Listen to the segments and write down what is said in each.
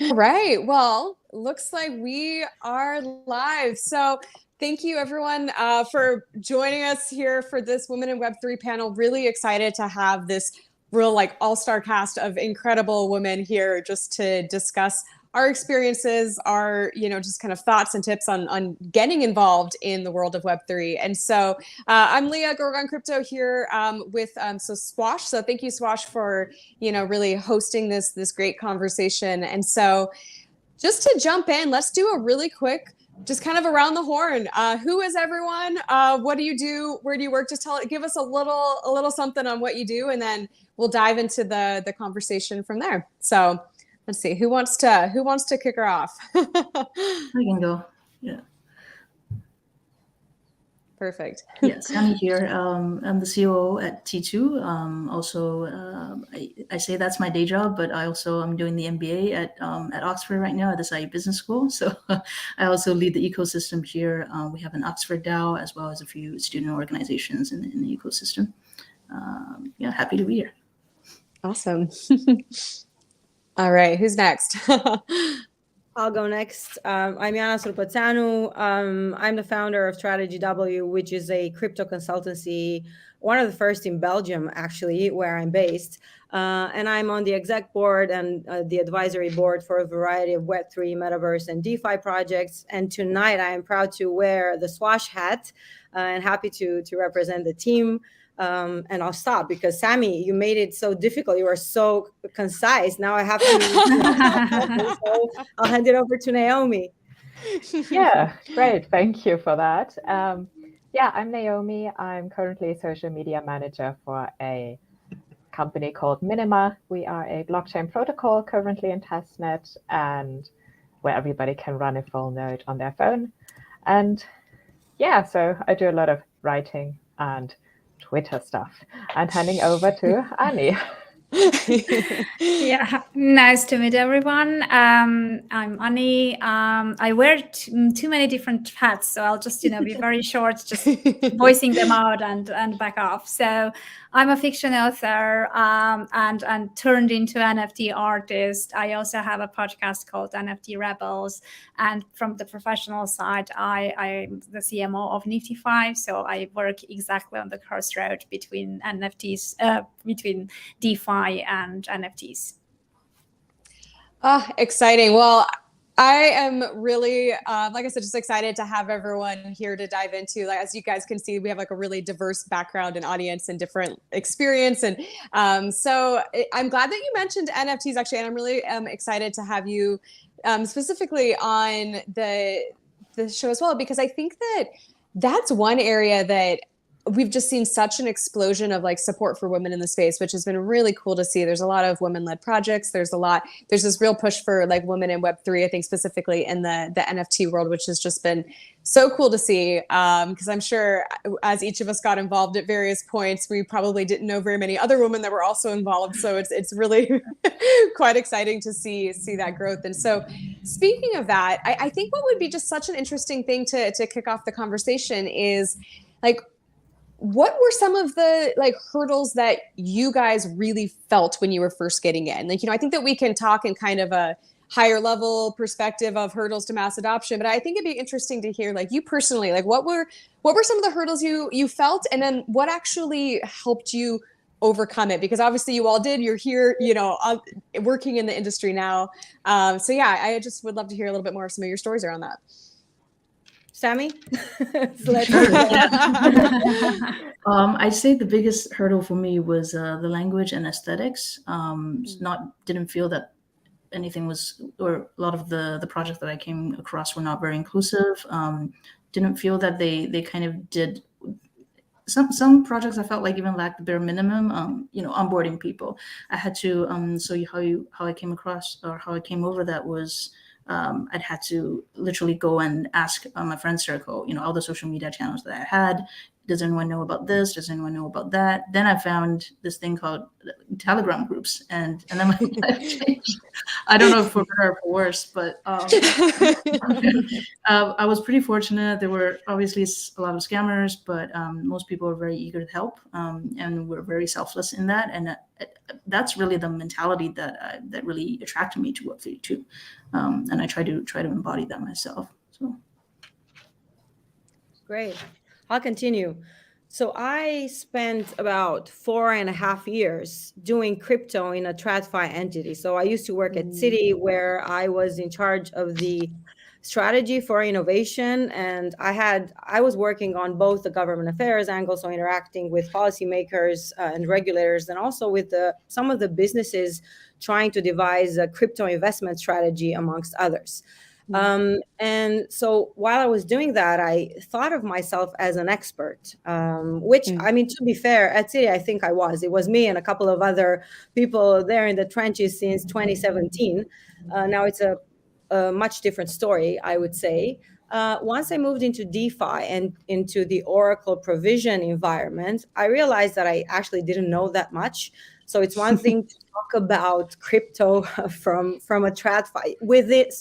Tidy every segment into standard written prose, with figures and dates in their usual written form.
All right. Well, looks like we are live. So thank you everyone for joining us here for this Women in Web3 panel. Really excited to have this real all-star cast of incredible women here just to discuss our experiences, our, just kind of thoughts and tips on getting involved in the world of Web3. And so I'm Lea, GirlGoneCrypto here with Swash. So thank you, Swash, for, really hosting this great conversation. And so just to jump in, let's do a really quick, just kind of around the horn. Who is everyone? What do you do? Where do you work? Just give us a little something on what you do, and then we'll dive into the conversation from there. So let's see, who wants to kick her off? I can go. Yeah. Perfect. Yes, Sammi here. I'm the COO at T2. I say that's my day job, but I'm doing the MBA at Oxford right now at the SIE Business School. So I also lead the ecosystem here. We have an Oxford DAO as well as a few student organizations in the ecosystem. Happy to be here. Awesome. All right, who's next? I'll go next. I'm Ioana Surpateanu. I'm the founder of Strategy W, which is a crypto consultancy, one of the first in Belgium, actually, where I'm based. And I'm on the exec board and the advisory board for a variety of Web3, Metaverse, and DeFi projects. And tonight, I am proud to wear the Swash hat and happy to represent the team. And I'll stop because Sammi, you made it so difficult. You were so concise. Now I have to. So I'll hand it over to Naomi. Yeah, great. Thank you for that. I'm Naomi. I'm currently a social media manager for a company called Minima. We are a blockchain protocol currently in testnet, and where everybody can run a full node on their phone. And so I do a lot of writing and Twitter stuff. And handing over to Annie. Yeah, nice to meet everyone. I'm Annie. I wear too many different hats, so I'll just be very short, just voicing them out and back off. So I'm a fiction author and turned into NFT artist. I also have a podcast called NFT Rebels, and from the professional side, I'm the CMO of NFTfi. So I work exactly on the crossroad between NFTs, between DeFi and NFTs. Exciting. Well, I am really, like I said, just excited to have everyone here to dive into. Like, as you guys can see, we have a really diverse background and audience and different experience. And so I'm glad that you mentioned NFTs, actually, and I'm really excited to have you specifically on the show as well, because I think that that's one area that we've just seen such an explosion of support for women in the space, which has been really cool to see. There's a lot of women-led projects. There's this real push for women in Web3, I think specifically in the NFT world, which has just been so cool to see. Because I'm sure as each of us got involved at various points, we probably didn't know very many other women that were also involved. So it's really quite exciting to see that growth. And so speaking of that, I think what would be just such an interesting thing to kick off the conversation is what were some of the hurdles that you guys really felt when you were first getting in? I think that we can talk in kind of a higher level perspective of hurdles to mass adoption, but I think it'd be interesting to hear you personally, what were some of the hurdles you felt, and then what actually helped you overcome it? Because obviously you all did. You're here, working in the industry now. So yeah, I just would love to hear a little bit more of some of your stories around that. Sammi? I'd say the biggest hurdle for me was the language and aesthetics. Didn't feel that anything was, or a lot of the projects that I came across were not very inclusive. Didn't feel that they kind of did. Some projects I felt even lacked the bare minimum. Onboarding people. I had to how I came across or how I came over that was. I'd had to literally go and ask my friend circle, all the social media channels that I had, does anyone know about this? Does anyone know about that? Then I found this thing called Telegram groups, and then my life changed. I don't know if for better or for worse, but I was pretty fortunate. There were obviously a lot of scammers, but most people were very eager to help, and were very selfless in that. And that's really the mentality that really attracted me to Web3 too. And I try to embody that myself. So great. I'll continue. So I spent about 4.5 years doing crypto in a TradFi entity. So I used to work at Citi, where I was in charge of the strategy for innovation, and I was working on both the government affairs angle, so interacting with policymakers and regulators, and also with some of the businesses trying to devise a crypto investment strategy, amongst others. And so while I was doing that, I thought of myself as an expert, which, I mean, to be fair, at Citi, I think I was. It was me and a couple of other people there in the trenches since 2017. Now it's a much different story, I would say. Once I moved into DeFi and into the Oracle provision environment, I realized that I actually didn't know that much. So it's one thing to talk about crypto from a TradFi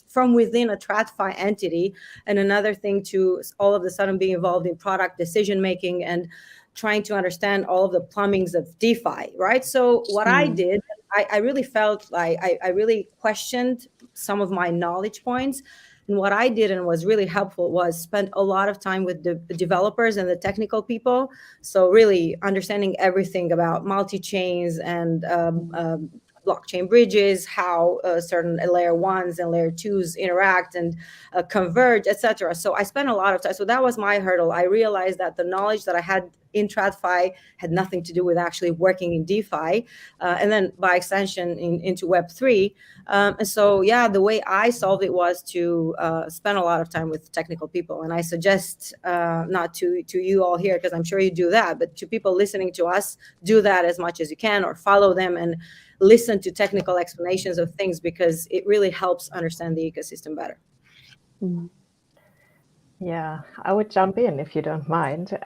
from within a TradFi entity, and another thing to all of a sudden be involved in product decision making and trying to understand all of the plumbings of DeFi, right? So what I did, I really felt like I really questioned some of my knowledge points. And what I did, and was really helpful, was spend a lot of time with the developers and the technical people. So really understanding everything about multi-chains and blockchain bridges, how certain layer 1s and layer 2s interact and converge, etc. So I spent a lot of time. So that was my hurdle. I realized that the knowledge that I had in TradFi had nothing to do with actually working in DeFi, and then by extension into Web3. And so, yeah, the way I solved it was to spend a lot of time with technical people. And I suggest, not to you all here, because I'm sure you do that, but to people listening to us, do that as much as you can, or follow them and listen to technical explanations of things, because it really helps understand the ecosystem better. Yeah, I would jump in if you don't mind.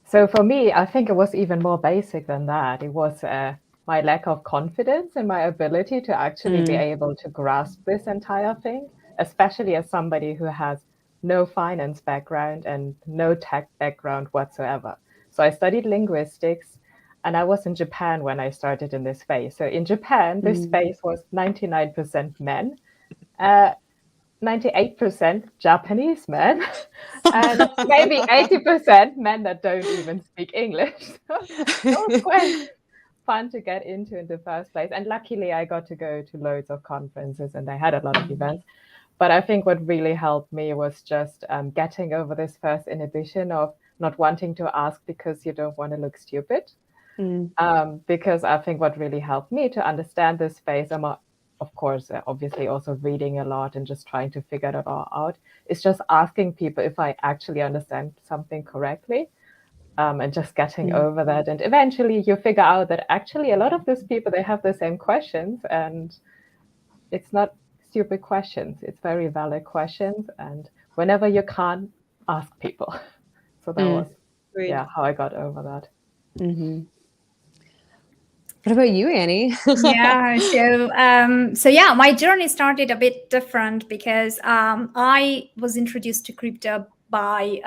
So for me, I think it was even more basic than that. It was my lack of confidence in my ability to actually be able to grasp this entire thing, especially as somebody who has no finance background and no tech background whatsoever. So I studied linguistics, and I was in Japan when I started in this space. So in Japan, this space was 99% men, 98% Japanese men, and maybe 80% men that don't even speak English. So it was quite fun to get into in the first place. And luckily, I got to go to loads of conferences, and they had a lot of events. But I think what really helped me was just getting over this first inhibition of not wanting to ask because you don't want to look stupid. Because I think what really helped me to understand this space, of course, obviously also reading a lot and just trying to figure it all out, is just asking people if I actually understand something correctly, and just getting over that. And eventually you figure out that actually a lot of these people, they have the same questions, and it's not stupid questions. It's very valid questions. And whenever you can't, ask people. So that was how I got over that. What about you, Annie? Yeah, so yeah, my journey started a bit different because I was introduced to crypto by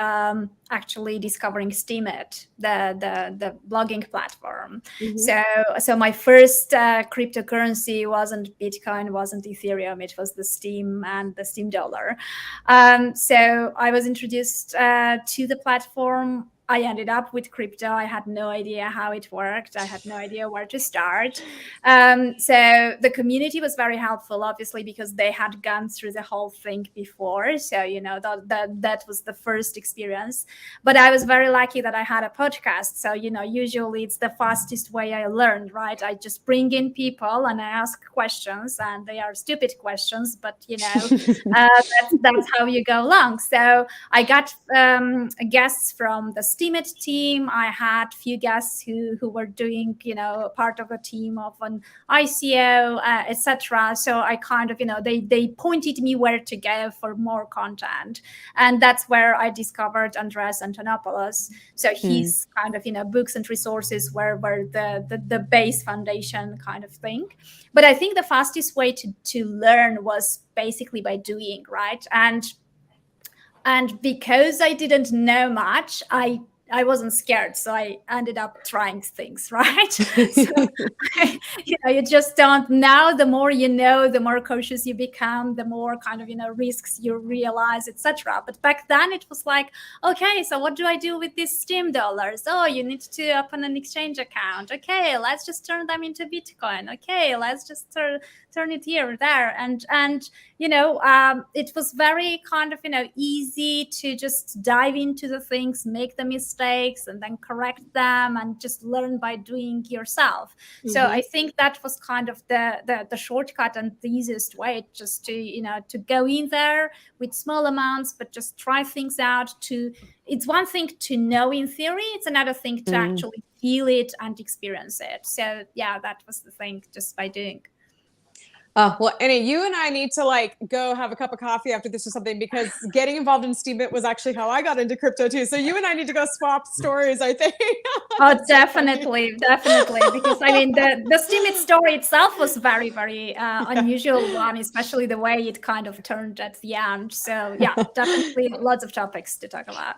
actually discovering Steemit, the blogging platform. So my first cryptocurrency wasn't Bitcoin, wasn't Ethereum, it was the Steem and the Steem dollar. So I was introduced to the platform. I ended up with crypto. I had no idea how it worked. I had no idea where to start. So the community was very helpful, obviously, because they had gone through the whole thing before. So, you know, that was the first experience. But I was very lucky that I had a podcast. So, you know, usually it's the fastest way I learned, right? I just bring in people and I ask questions, and they are stupid questions, but, you know, that's how you go along. So I got guests from the Steemit team. I had few guests who were doing, part of a team of an ICO, etc. So I kind of, they pointed me where to go for more content. And that's where I discovered Andreas Antonopoulos. So his kind of, books and resources were the base foundation kind of thing. But I think the fastest way to learn was basically by doing, right? And because I didn't know much, I wasn't scared, so I ended up trying things, right? So, you just don't know. The more you know, the more cautious you become, the more kind of, risks you realize, etc. But back then it was like, okay, so what do I do with these Steem dollars? Oh, you need to open an exchange account. Okay, let's just turn them into Bitcoin. Okay, let's just turn it here or there. And it was very kind of, easy to just dive into the things, make the mistakes, and then correct them, and just learn by doing yourself. So I think that was kind of the shortcut and the easiest way, just to go in there with small amounts, but just try things out. It's one thing to know in theory, it's another thing to actually feel it and experience it. So yeah, that was the thing, just by doing. Well, Annie, you and I need to go have a cup of coffee after this or something, because getting involved in Steemit was actually how I got into crypto too. So you and I need to go swap stories, I think. Oh, definitely. Because I mean, the Steemit story itself was very, very unusual one, especially the way it kind of turned at the end. So yeah, definitely lots of topics to talk about.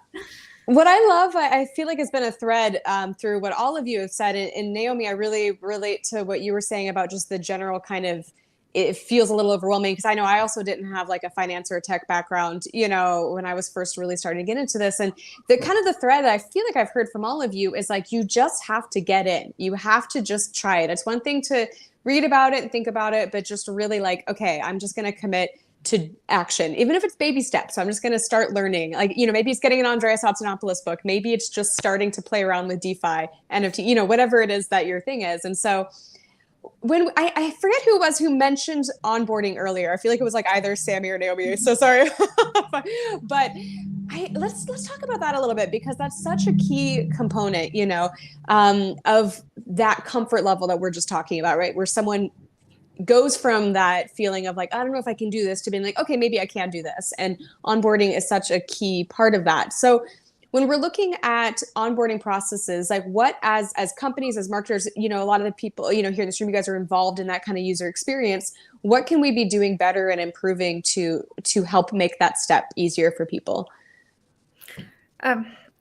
What I love, I feel like has been a thread through what all of you have said. And Naomi, I really relate to what you were saying about just the general kind of, it feels a little overwhelming, because I know I also didn't have a finance or a tech background, when I was first really starting to get into this. And the kind of the thread that I feel like I've heard from all of you is you just have to get in. You have to just try it. It's one thing to read about it and think about it, but just really okay, I'm just going to commit to action, even if it's baby steps. So I'm just going to start learning, maybe it's getting an Andreas Antonopoulos book. Maybe it's just starting to play around with DeFi, NFT, whatever it is that your thing is. And so when I forget who it was who mentioned onboarding earlier. I feel like it was either Sammy or Naomi. So sorry, but let's talk about that a little bit, because that's such a key component, of that comfort level that we're just talking about, right? Where someone goes from that feeling of I don't know if I can do this, to being okay, maybe I can do this. And onboarding is such a key part of that. So when we're looking at onboarding processes, what as companies, as marketers, a lot of the people, here in this room, you guys are involved in that kind of user experience. What can we be doing better and improving to help make that step easier for people?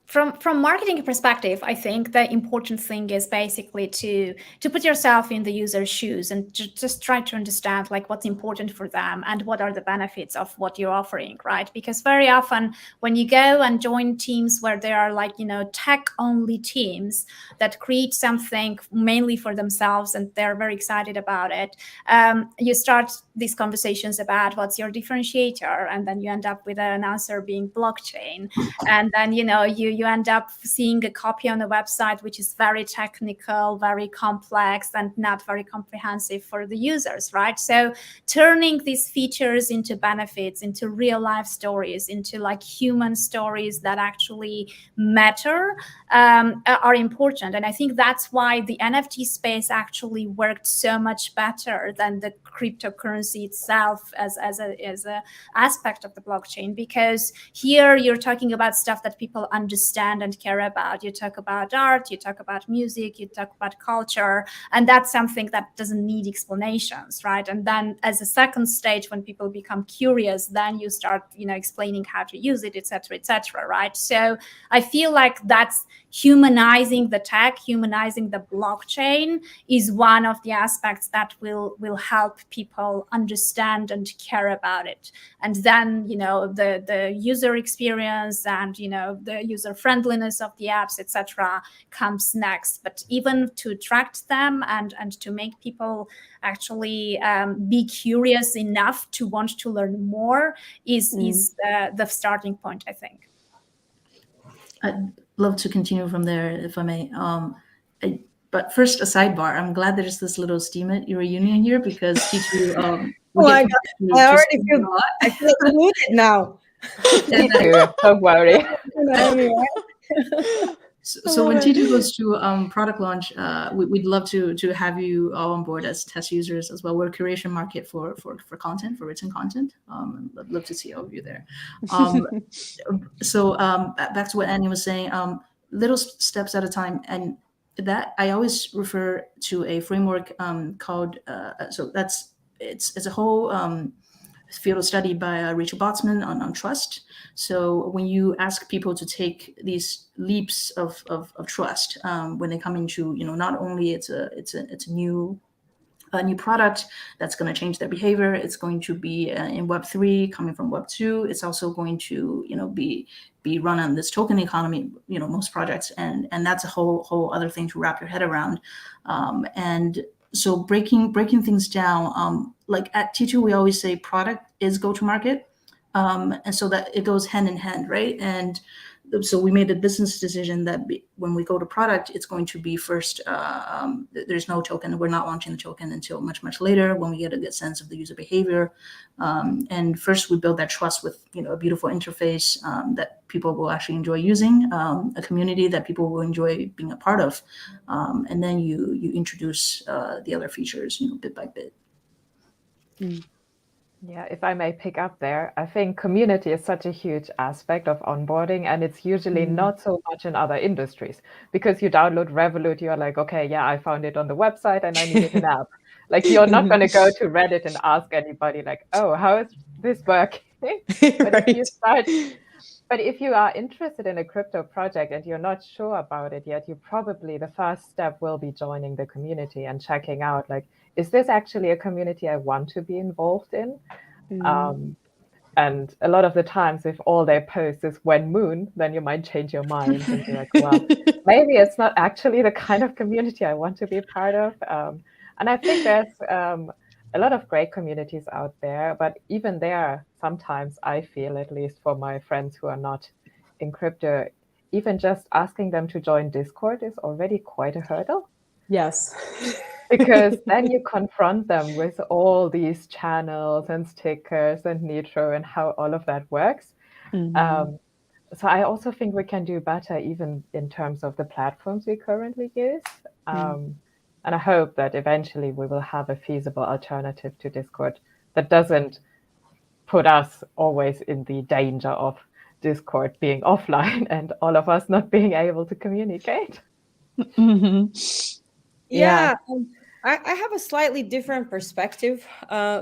From marketing perspective, I think the important thing is basically to put yourself in the user's shoes and just try to understand what's important for them and what are the benefits of what you're offering, right? Because very often when you go and join teams where there are tech-only teams that create something mainly for themselves and they're very excited about it, you start these conversations about what's your differentiator, and then you end up with an answer being blockchain, and then you end up seeing a copy on a website which is very technical, very complex, and not very comprehensive for the users, right? So turning these features into benefits, into real life stories, into human stories that actually matter, are important. And I think that's why the NFT space actually worked so much better than the cryptocurrency itself as a aspect of the blockchain, because here you're talking about stuff that people understand and care about. You talk about art, you talk about music, you talk about culture, and that's something that doesn't need explanations, right? And then as a second stage, when people become curious, then you start explaining how to use it, etc., right? So I feel like that's humanizing the tech, humanizing the blockchain is one of the aspects that will help people understand and care about it. And then the user experience and the user friendliness of the apps, etc., comes next. But even to attract them and to make people actually be curious enough to want to learn more is the starting point, I think. I'd love to continue from there, if I may. But first, a sidebar. I'm glad there's this little Steemit reunion here, because T2. Oh my God! I already feel included now. Me too. Don't worry. So when Teacher goes to product launch, we'd love to have you all on board as test users as well. We're a curation market for content, for written content. I'd love to see all of you there. So back to what Annie was saying, little steps at a time. And that I always refer to a framework called, so it's a whole field of study by Rachel Botsman on trust. So when you ask people to take these leaps of trust, when they come into, not only it's a new product that's going to change their behavior, it's going to be in Web3 coming from Web2. It's also going to be run on this token economy, most projects, and that's a whole other thing to wrap your head around. And so breaking things down, like at T2, we always say product is go-to-market, and so that it goes hand in hand, right? And so we made a business decision that when we go to product, it's going to be first, there's no token. We're not launching the token until much, much later when we get a good sense of the user behavior. And first we build that trust with, a beautiful interface that people will actually enjoy using, a community that people will enjoy being a part of. And then you introduce the other features, bit by bit. Yeah, if I may pick up there, I think community is such a huge aspect of onboarding, and it's usually not so much in other industries, because you download Revolut, you're like, okay, yeah, I found it on the website and I needed an app. Like, you're not going to go to Reddit and ask anybody like, oh, how is this working? But if you are interested in a crypto project and you're not sure about it yet, the first step will be joining the community and checking out, like, is this actually a community I want to be involved in? And a lot of the times, if all they post is when moon, then you might change your mind and be like, well, maybe it's not actually the kind of community I want to be a part of. And I think there's a lot of great communities out there, but even there, sometimes I feel, at least for my friends who are not in crypto, even just asking them to join Discord is already quite a hurdle. Yes. Because then you confront them with all these channels and stickers and Nitro and how all of that works. So I also think we can do better even in terms of the platforms we currently use. And I hope that eventually we will have a feasible alternative to Discord that doesn't put us always in the danger of Discord being offline and all of us not being able to communicate. Yeah. I have a slightly different perspective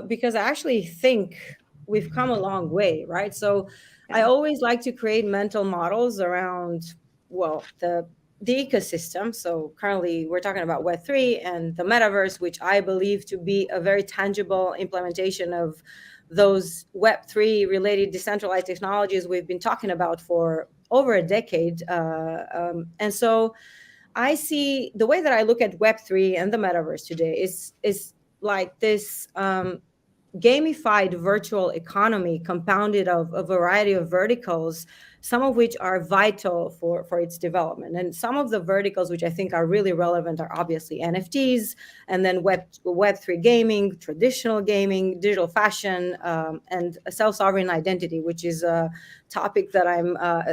because I actually think we've come a long way, right? So I always like to create mental models around, well, the ecosystem. So currently we're talking about Web3 and the metaverse, which I believe to be a very tangible implementation of those Web3 related decentralized technologies we've been talking about for over a decade. And so I see the way that I look at Web3 and the metaverse today is like this gamified virtual economy compounded of a variety of verticals, some of which are vital for its development. And some of the verticals which I think are really relevant are obviously NFTs, and then Web3 gaming, traditional gaming, digital fashion, and self-sovereign identity, which is a topic that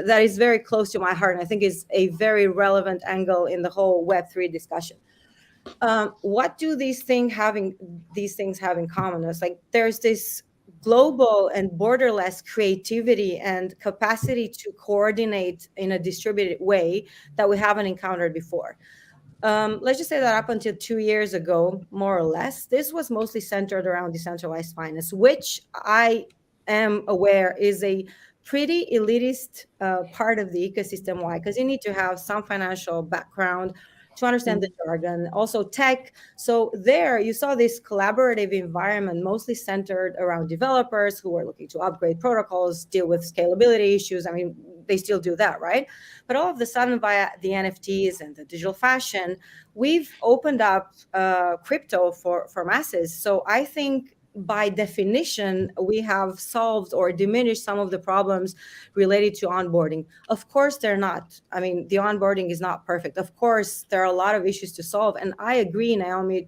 that is very close to my heart, and I think is a very relevant angle in the whole Web3 discussion. What do these things have in common? It's like there's this global and borderless creativity and capacity to coordinate in a distributed way that we haven't encountered before. Let's just say that up until 2 years ago, more or less, this was mostly centered around decentralized finance, which I am aware is a pretty elitist part of the ecosystem. Why? Because you need to have some financial background to understand the jargon, also tech. So there you saw this collaborative environment mostly centered around developers who were looking to upgrade protocols, deal with scalability issues. I mean, they still do that, right? But all of a sudden, via the NFTs and the digital fashion, we've opened up crypto for masses. So I think by definition, we have solved or diminished some of the problems related to onboarding. Of course, they're not. I mean, the onboarding is not perfect. Of course, there are a lot of issues to solve. And I agree, Naomi,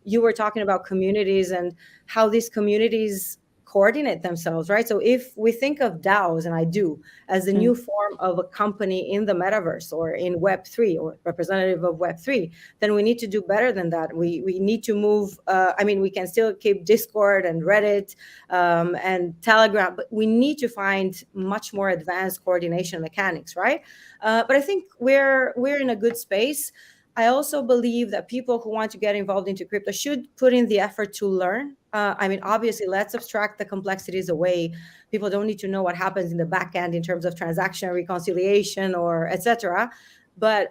you were talking about communities and how these communities coordinate themselves, right? So if we think of DAOs, and I do, as the new form of a company in the metaverse or in Web3 or representative of Web3, then we need to do better than that. We need to move, we can still keep Discord and Reddit and Telegram, but we need to find much more advanced coordination mechanics, right? But I think we're in a good space. I also believe that people who want to get involved into crypto should put in the effort to learn. Obviously, let's abstract the complexities away. People don't need to know what happens in the back end in terms of transaction reconciliation or etc. But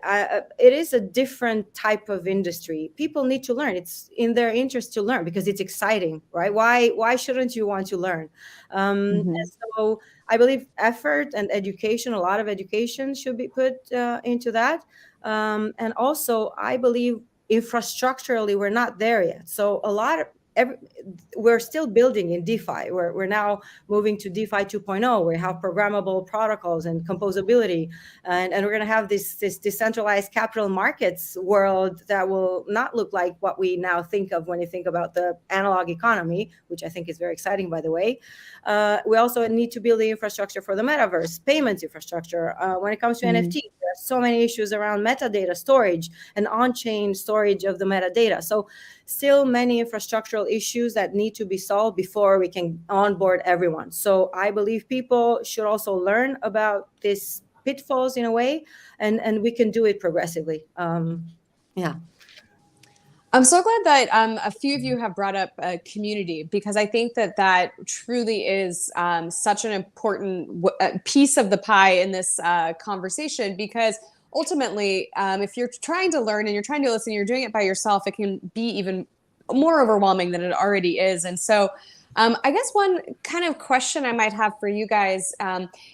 it is a different type of industry. People need to learn. It's in their interest to learn because it's exciting, right? Why shouldn't you want to learn? And so I believe effort and education, a lot of education should be put into that. And also, I believe infrastructurally, we're not there yet. So we're still building in DeFi. We're now moving to DeFi 2.0. We have programmable protocols and composability, and we're going to have this decentralized capital markets world that will not look like what we now think of when you think about the analog economy, which I think is very exciting, by the way. We also need to build the infrastructure for the metaverse, payments infrastructure. When it comes to NFT, there are so many issues around metadata storage and on-chain storage of the metadata. So still many infrastructural issues that need to be solved before we can onboard everyone. So I believe people should also learn about these pitfalls in a way, and we can do it progressively. Yeah. I'm so glad that a few of you have brought up community, because I think that truly is such an important piece of the pie in this conversation, because ultimately, if you're trying to learn and you're trying to listen, you're doing it by yourself, it can be even more overwhelming than it already is. And so I guess one kind of question I might have for you guys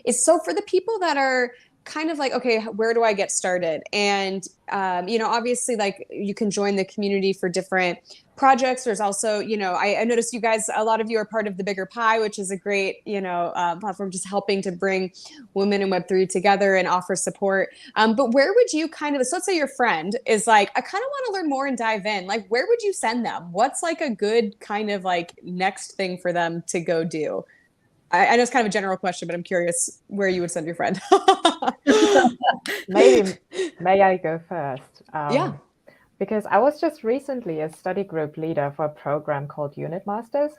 is, so for the people that are kind of like, okay, where do I get started? And, obviously, like, you can join the community for different projects. There's also, I noticed you guys, a lot of you are part of the Bigger Pie, which is a great, platform just helping to bring women in Web3 together and offer support. But where would you so let's say your friend is like, I kind of want to learn more and dive in. Like, where would you send them? What's like a good kind of like next thing for them to go do? I know it's kind of a general question, but I'm curious where you would send your friend. May I go first? Yeah. Because I was just recently a study group leader for a program called Unit Masters.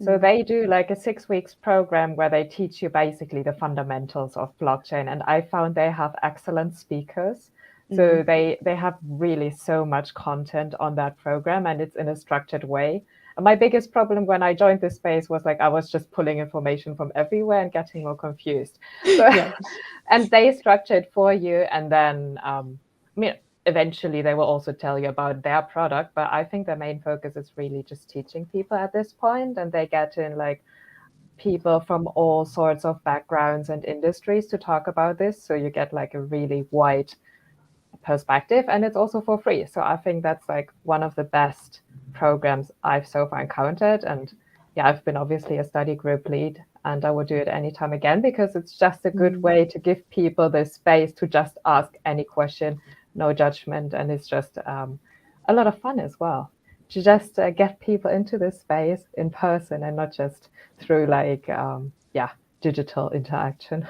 So they do like a 6 weeks program where they teach you basically the fundamentals of blockchain. And I found they have excellent speakers. So they have really so much content on that program, and it's in a structured way. And my biggest problem when I joined this space was like I was just pulling information from everywhere and getting more confused. So, and they structure it for you, and then eventually they will also tell you about their product. But I think the main focus is really just teaching people at this point, and they get in like people from all sorts of backgrounds and industries to talk about this. So you get like a really wide perspective, and it's also for free. So I think that's like one of the best programs I've so far encountered. And yeah, I've been obviously a study group lead, and I would do it anytime again, because it's just a good way to give people the space to just ask any question, no judgment. And it's just a lot of fun as well to just get people into this space in person and not just through like digital interaction.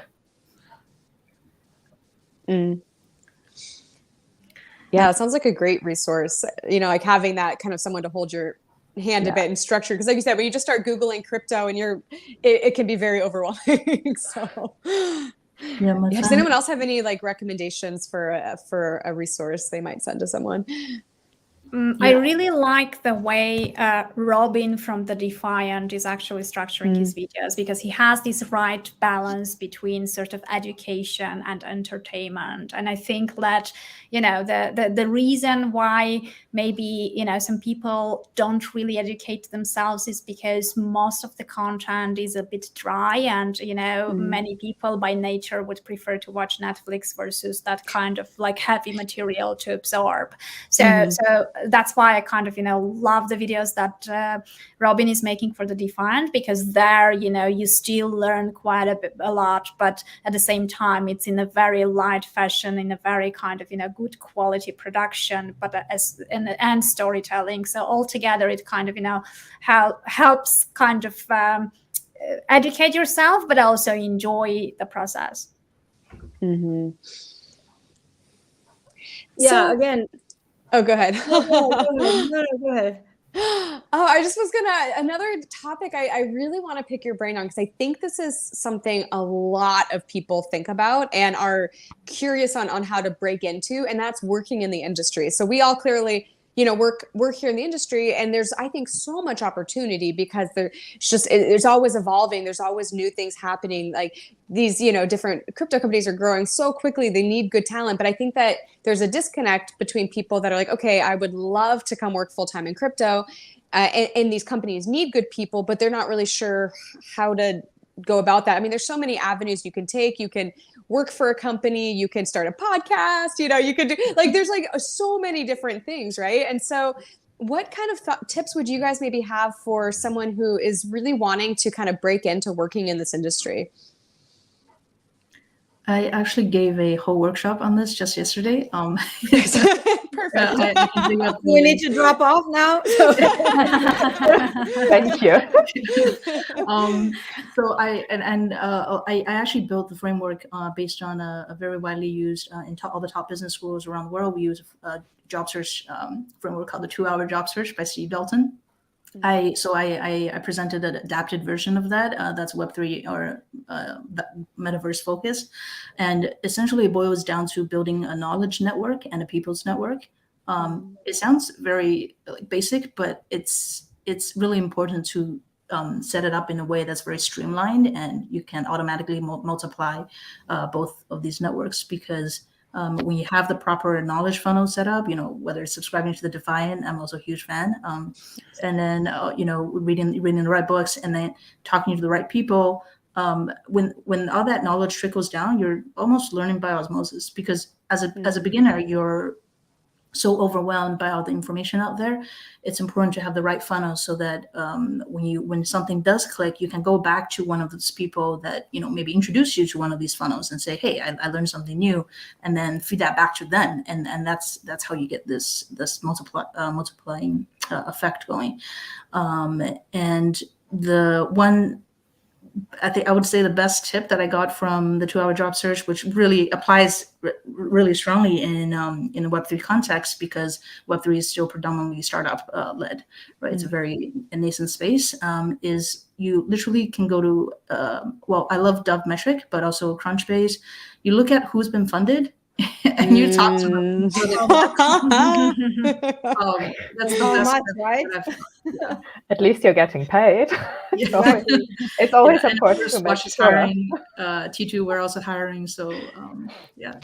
Yeah, it sounds like a great resource, like having that kind of someone to hold your hand a bit and structure. Because like you said, when you just start Googling crypto and it can be very overwhelming. So does anyone else have any like recommendations for a resource they might send to someone? I really like the way Robin from the Defiant is actually structuring his videos, because he has this right balance between sort of education and entertainment. And I think that, the reason why maybe, some people don't really educate themselves is because most of the content is a bit dry, and, many people by nature would prefer to watch Netflix versus that kind of like heavy material to absorb. So that's why I kind of, love the videos that Robin is making for the Defiant, because there, you still learn quite a lot, but at the same time, it's in a very light fashion, in a very kind of, good quality production, but and storytelling. So altogether, it kind of, helps kind of educate yourself, but also enjoy the process. Mm-hmm. Yeah, So, again. Oh, go ahead. No, go ahead. No, go ahead. Oh, I just was another topic I really want to pick your brain on, because I think this is something a lot of people think about and are curious on how to break into, and that's working in the industry. So we all clearly, work here in the industry, and there's, I think, so much opportunity, because there's always evolving. There's always new things happening. Like these, different crypto companies are growing so quickly. They need good talent. But I think that there's a disconnect between people that are like, okay, I would love to come work full-time in crypto. And these companies need good people, but they're not really sure how to go about that. I mean, there's so many avenues you can take. You can work for a company, you can start a podcast, you can do, like, there's like so many different things, right? And so what kind of tips would you guys maybe have for someone who is really wanting to kind of break into working in this industry? I actually gave a whole workshop on this just yesterday. Perfect. We need to drop off now. Thank you. So I actually built the framework based on a very widely used in all the top business schools around the world. We use a job search framework called the 2-Hour Job Search by Steve Dalton. I presented an adapted version of that. That's Web3 or metaverse focused, and essentially it boils down to building a knowledge network and a people's network. It sounds very basic, but it's really important to set it up in a way that's very streamlined, and you can automatically multiply both of these networks, because when you have the proper knowledge funnel set up, whether it's subscribing to the Defiant, I'm also a huge fan, and then reading the right books, and then talking to the right people. When all that knowledge trickles down, you're almost learning by osmosis, because as a beginner, you're so overwhelmed by all the information out there. It's important to have the right funnel, so that when something does click, you can go back to one of those people that maybe introduced you to one of these funnels and say, hey, I learned something new, and then feed that back to them, and that's how you get this multiplying effect going. And the one, I think I would say the best tip that I got from the 2-Hour Job Search, which really applies really strongly in the Web3 context, because Web3 is still predominantly startup led, right? It's a very nascent space. Is you literally can go to I love Dove Metric, but also Crunchbase. You look at who's been funded, and you talk to them. That's the best, right? At least you're getting paid. Exactly. It's always important to make Swash is sure. hiring. T2, we're also hiring. So yeah.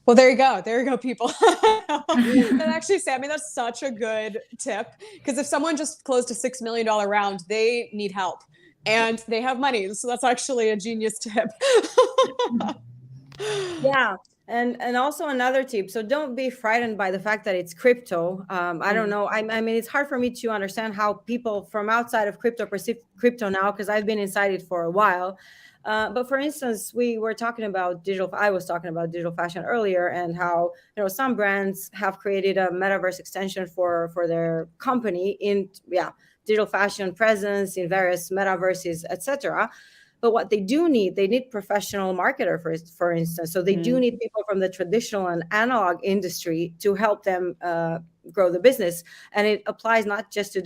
Well, there you go, people. That actually, Sammy, that's such a good tip, because if someone just closed a $6 million round, they need help and they have money. So that's actually a genius tip. Yeah. And also another tip. So don't be frightened by the fact that it's crypto. I don't know. I mean, it's hard for me to understand how people from outside of crypto perceive crypto now, because I've been inside it for a while. But for instance, I was talking about digital fashion earlier, and how some brands have created a metaverse extension for their company in digital fashion presence in various metaverses, etc. But what they need professional marketer, for instance. So they do need people from the traditional and analog industry to help them grow the business. And it applies not just to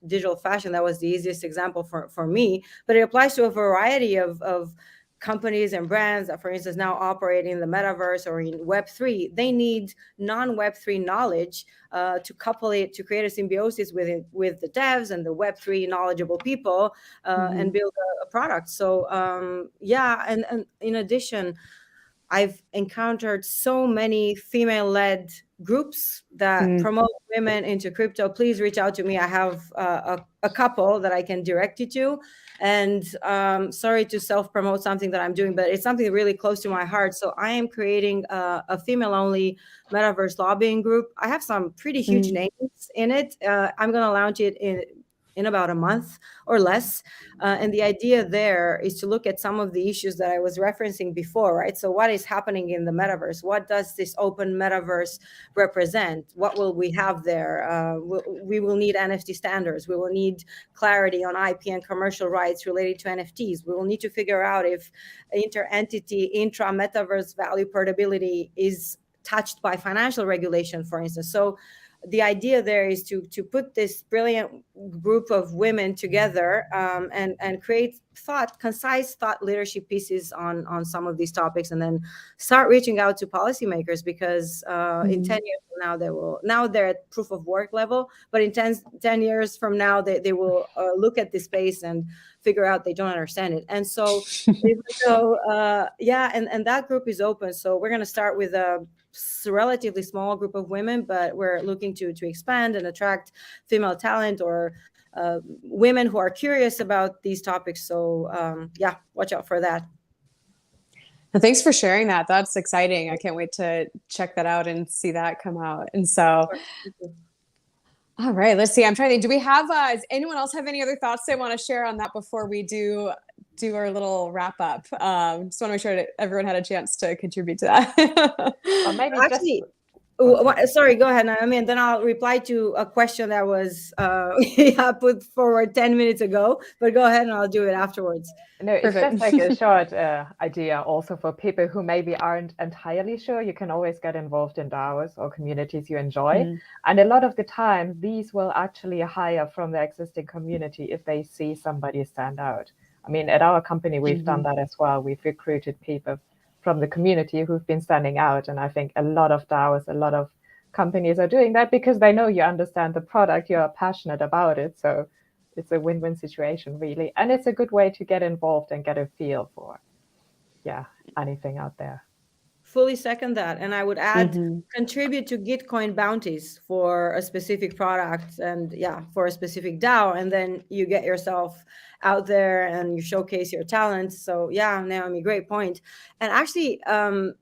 digital fashion. That was the easiest example for me, but it applies to a variety of companies and brands that, for instance, now operate in the metaverse or in Web3. They need non-Web3 knowledge to couple it, to create a symbiosis with the devs and the Web3 knowledgeable people, and build a product. So and in addition, I've encountered so many female-led groups that promote women into crypto. Please reach out to me. I have a couple that I can direct you to. And sorry to self-promote something that I'm doing, but it's something really close to my heart. So I am creating a female-only metaverse lobbying group. I have some pretty huge names in it. I'm going to launch it in about a month or less. And the idea there is to look at some of the issues that I was referencing before, right? So what is happening in the metaverse? What does this open metaverse represent? What will we have there? We will need NFT standards. We will need clarity on IP and commercial rights related to NFTs. We will need to figure out if inter-entity, intra-metaverse value portability is touched by financial regulation, for instance. So the idea there is to put this brilliant group of women together and create concise thought leadership pieces on some of these topics, and then start reaching out to policymakers, because in 10 years from now they're at proof of work level, but in 10 years from now they will look at this space and figure out they don't understand it. And so and that group is open. So we're going to start with a relatively small group of women, but we're looking to expand and attract female talent or women who are curious about these topics. So watch out for that. Well, thanks for sharing that. That's exciting. I can't wait to check that out and see that come out. And so, all right, let's see. I'm trying to think, do we have, does anyone else have any other thoughts they want to share on that before we do our little wrap up? Just want to make sure that everyone had a chance to contribute to that. Well, maybe sorry, go ahead, Naomi, and then I'll reply to a question that was put forward 10 minutes ago, but go ahead and I'll do it afterwards. No, it's just like a short idea also for people who maybe aren't entirely sure. You can always get involved in DAOs or communities you enjoy. And a lot of the time, these will actually hire from the existing community if they see somebody stand out. I mean, at our company, we've done that as well. We've recruited people from the community who've been standing out. And I think a lot of DAOs, a lot of companies are doing that because they know you understand the product, you're passionate about it. So it's a win-win situation, really. And it's a good way to get involved and get a feel for, anything out there. Fully second that. And I would add, contribute to Gitcoin bounties for a specific product and for a specific DAO. And then you get yourself out there and you showcase your talents. So Naomi, great point. And actually, I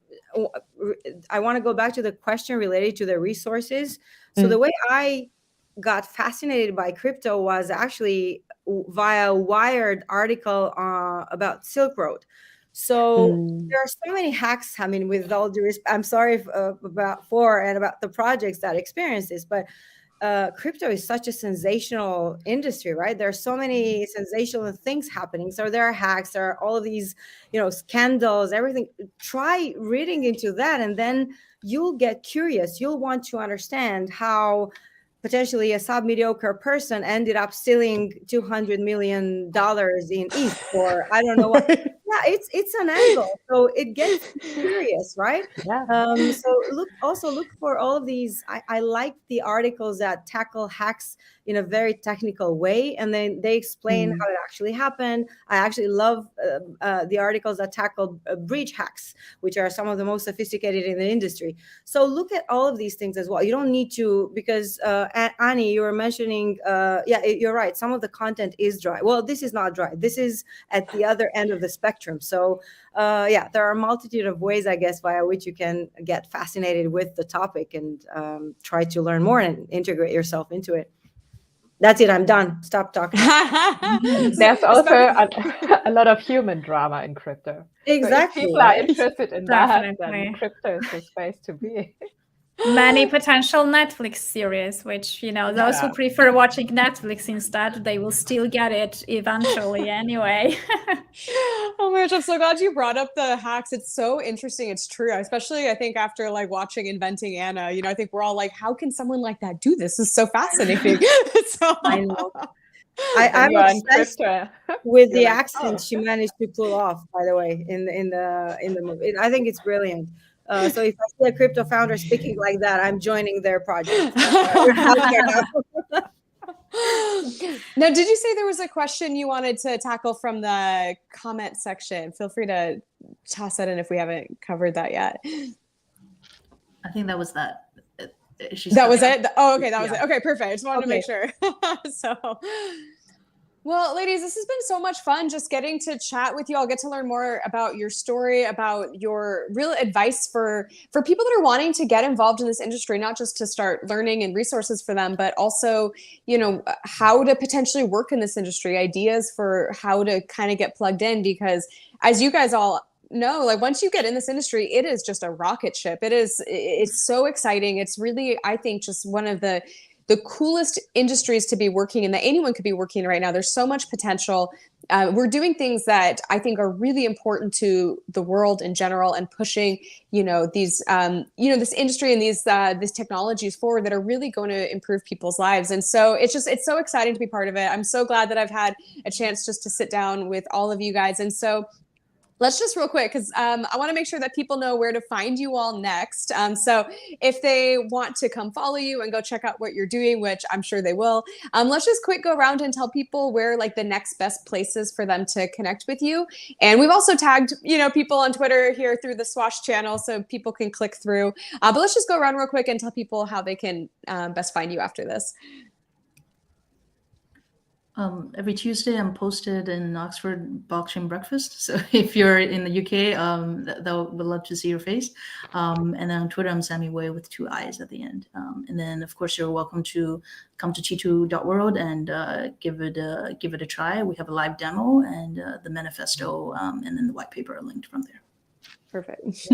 want to go back to the question related to the resources. So the way I got fascinated by crypto was actually via a Wired article about Silk Road. So there are so many hacks. I mean, with all due respect, I'm sorry about the projects that experience this, but crypto is such a sensational industry, right? There are so many sensational things happening. So there are hacks, there are all of these, scandals, everything. Try reading into that, and then you'll get curious. You'll want to understand how potentially a sub-mediocre person ended up stealing $200 million in ETH, or I don't know what. It's an angle, so it gets curious, right? So look for all of these. I like the articles that tackle hacks in a very technical way, and then they explain how it actually happened. I actually love the articles that tackle breach hacks, which are some of the most sophisticated in the industry. So look at all of these things as well. You don't need to, because Annie, you were mentioning, you're right. Some of the content is dry. Well, this is not dry. This is at the other end of the spectrum. So there are a multitude of ways, I guess, via which you can get fascinated with the topic and try to learn more and integrate yourself into it. That's it. I'm done. Stop talking. There's also a lot of human drama in crypto. Exactly. So if people are interested in that, then crypto is the space to be. Many potential Netflix series, which, those who prefer watching Netflix instead, they will still get it eventually anyway. Oh my gosh, I'm so glad you brought up the hacks. It's so interesting. It's true. Especially, I think, after watching Inventing Anna, I think we're all like, how can someone like that do this? This is so fascinating. I know. I'm obsessed with the accent she managed to pull off, by the way, in the movie. I think it's brilliant. So if I see a crypto founder speaking like that, I'm joining their project. Now, did you say there was a question you wanted to tackle from the comment section? Feel free to toss that in if we haven't covered that yet. I think that was that. That was it? Oh, okay. That was it. Okay, perfect. I just wanted to make sure. So, Well, ladies, this has been so much fun just getting to chat with you. I'll get to learn more about your story, about your real advice for people that are wanting to get involved in this industry, not just to start learning and resources for them, but also, you know, how to potentially work in this industry, ideas for how to kind of get plugged in. Because as you guys all know, like once you get in this industry, it is just a rocket ship. It's so exciting. It's really, I think, just one of the coolest industries to be working in that anyone could be working in right now. There's so much potential. We're doing things that I think are really important to the world in general, and pushing, you know, these, this industry and these technologies forward that are really going to improve people's lives. And so it's so exciting to be part of it. I'm so glad that I've had a chance just to sit down with all of you guys. And so let's just real quick, because I want to make sure that people know where to find you all next. So if they want to come follow you and go check out what you're doing, which I'm sure they will, let's just quick go around and tell people where like the next best places for them to connect with you. And we've also tagged, you know, people on Twitter here through the Swash channel, so people can click through. But let's just go around real quick and tell people how they can best find you after this. Every Tuesday, I'm posted in Oxford Blockchain Breakfast. So if you're in the UK, we'd love to see your face. And then on Twitter, I'm Sammi Wei with 2 I's at the end. And then, of course, you're welcome to come to chi2.world and give it a try. We have a live demo and the manifesto, and then the white paper are linked from there. Perfect.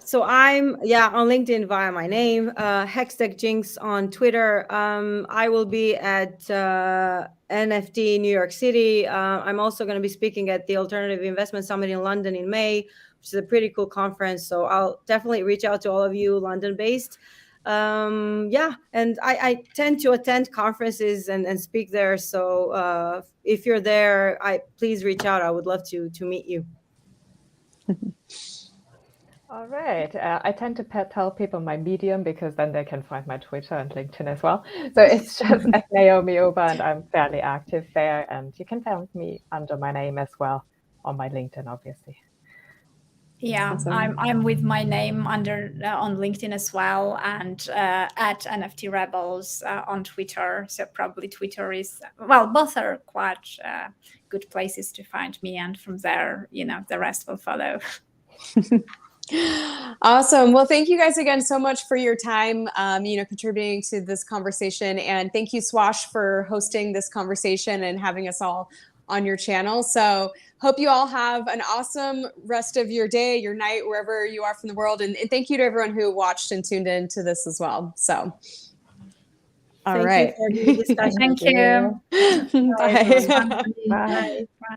So I'm on LinkedIn via my name, HexTechJinx on Twitter. I will be at NFT New York City. I'm also going to be speaking at the Alternative Investment Summit in London in May, which is a pretty cool conference. So I'll definitely reach out to all of you London-based. And I tend to attend conferences and speak there. So if you're there, please reach out. I would love to meet you. All right. I tend to tell people my Medium because then they can find my Twitter and LinkedIn as well. So it's just at Naomi Oba, and I'm fairly active there. And you can find me under my name as well on my LinkedIn, obviously. Yeah, awesome. I'm with my name under on LinkedIn as well, and at NFT Rebels on Twitter. So probably Twitter is, well, both are quite good places to find me, and from there, you know, the rest will follow. Awesome. Well, thank you guys again so much for your time, contributing to this conversation. And thank you, Swash, for hosting this conversation and having us all on your channel. So hope you all have an awesome rest of your day, your night, wherever you are from the world. And thank you to everyone who watched and tuned in to this as well. So, all right. Thank you. Bye. Bye. Bye.